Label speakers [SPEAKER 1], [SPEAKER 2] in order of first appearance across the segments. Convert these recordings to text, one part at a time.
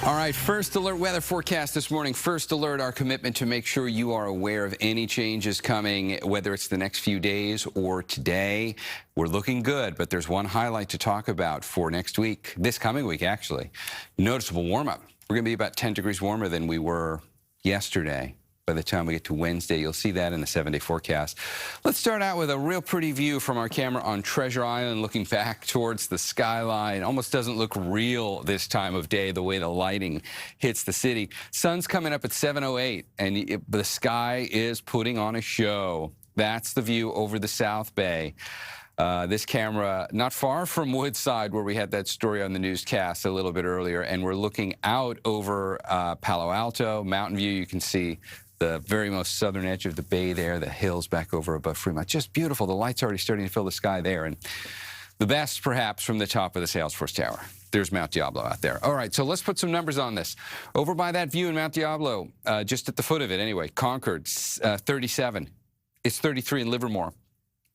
[SPEAKER 1] All right, first alert weather forecast this morning. First alert, our commitment to make sure you are aware of any changes coming, whether it's the next few days or today. We're looking good, but there's one highlight to talk about for next week, this coming week actually. Noticeable warm up. We're going to be about 10 degrees warmer than we were yesterday. By the time we get to Wednesday, you'll see that in the 7-day forecast. Let's start out with a real pretty view from our camera on Treasure Island, looking back towards the skyline. Almost doesn't look real this time of day, the way the lighting hits the city. Sun's coming up at 7:08, and the sky is putting on a show. That's the view over the South Bay. This camera not far from Woodside, where we had that story on the newscast a little bit earlier, and we're looking out over Palo Alto, Mountain View. You can see the very most southern edge of the bay there, the hills back over above Fremont. Just beautiful. The light's already starting to fill the sky there. And the best, perhaps, from the top of the Salesforce Tower. There's Mount Diablo out there. All right, so let's put some numbers on this. Over by that view in Mount Diablo, just at the foot of it anyway, Concord, 37. It's 33 in Livermore.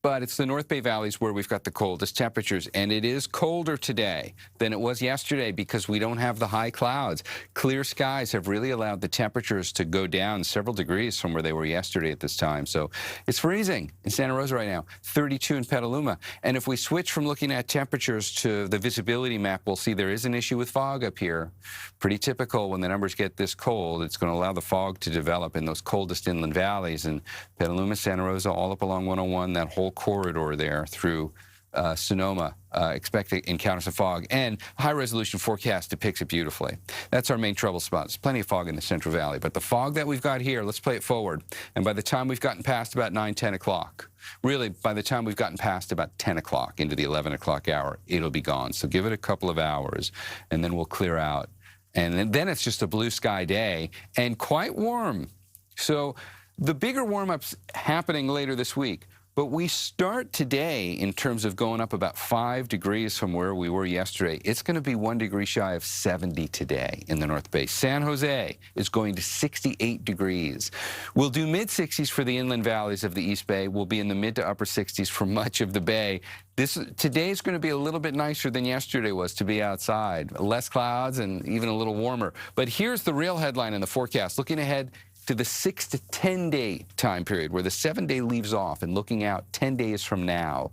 [SPEAKER 1] But it's the North Bay valleys where we've got the coldest temperatures, and it is colder today than it was yesterday because we don't have the high clouds. Clear skies have really allowed the temperatures to go down several degrees from where they were yesterday at this time. So it's freezing in Santa Rosa right now, 32 in Petaluma. And if we switch from looking at temperatures to the visibility map, we'll see there is an issue with fog up here. Pretty typical when the numbers get this cold. It's going to allow the fog to develop in those coldest inland valleys. And Petaluma, Santa Rosa, all up along 101, that whole corridor there through Sonoma, expect to encounter some fog, and high-resolution forecast depicts it beautifully. That's our main trouble spot. There's plenty of fog in the Central Valley, but the fog that we've got here, let's play it forward, and by the time we've gotten past about 9, 10 o'clock, really by the time we've gotten past about 10 o'clock into the 11 o'clock hour, it'll be gone. So give it a couple of hours, and then we'll clear out. And then it's just a blue sky day and quite warm. So the bigger warm-ups happening later this week. But we start today in terms of going up about 5 degrees from where we were yesterday. It's going to be 1 degree shy of 70 today in the North Bay. San Jose is going to 68 degrees. We'll do mid-60s for the inland valleys of the East Bay. We'll be in the mid to upper 60s for much of the Bay. Today is going to be a little bit nicer than yesterday was to be outside. Less clouds and even a little warmer. But here's the real headline in the forecast. Looking ahead to the 6 to 10 day time period where the 7-day leaves off and looking out 10 days from now.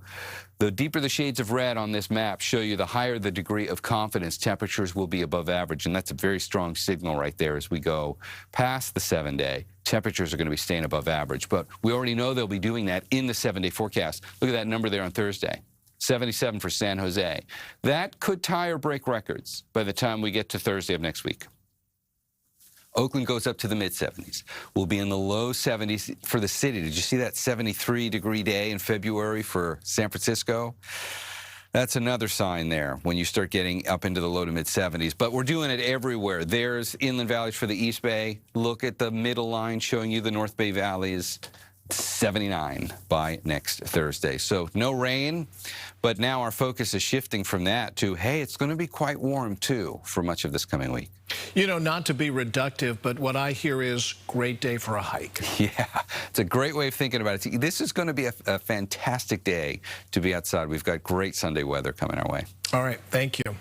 [SPEAKER 1] The deeper the shades of red on this map show you the higher the degree of confidence temperatures will be above average, and that's a very strong signal right there as we go past the 7-day. Temperatures are going to be staying above average, but we already know they'll be doing that in the 7-day forecast. Look at that number there on Thursday. 77 for San Jose. That could tie or break records by the time we get to Thursday of next week. Oakland goes up to the mid-70s. We'll be in the low 70s for the city. Did you see that 73-degree day in February for San Francisco? That's another sign there when you start getting up into the low to mid-70s. But we're doing it everywhere. There's inland valleys for the East Bay. Look at the middle line showing you the North Bay valleys. 79 by next Thursday. So no rain, but now our focus is shifting from that to, hey, it's going to be quite warm too for much of this coming week.
[SPEAKER 2] You know, not to be reductive, but what I hear is great day for a hike.
[SPEAKER 1] Yeah, it's a great way of thinking about it. This is going to be a fantastic day to be outside. We've got great Sunday weather coming our way.
[SPEAKER 2] All right, thank you.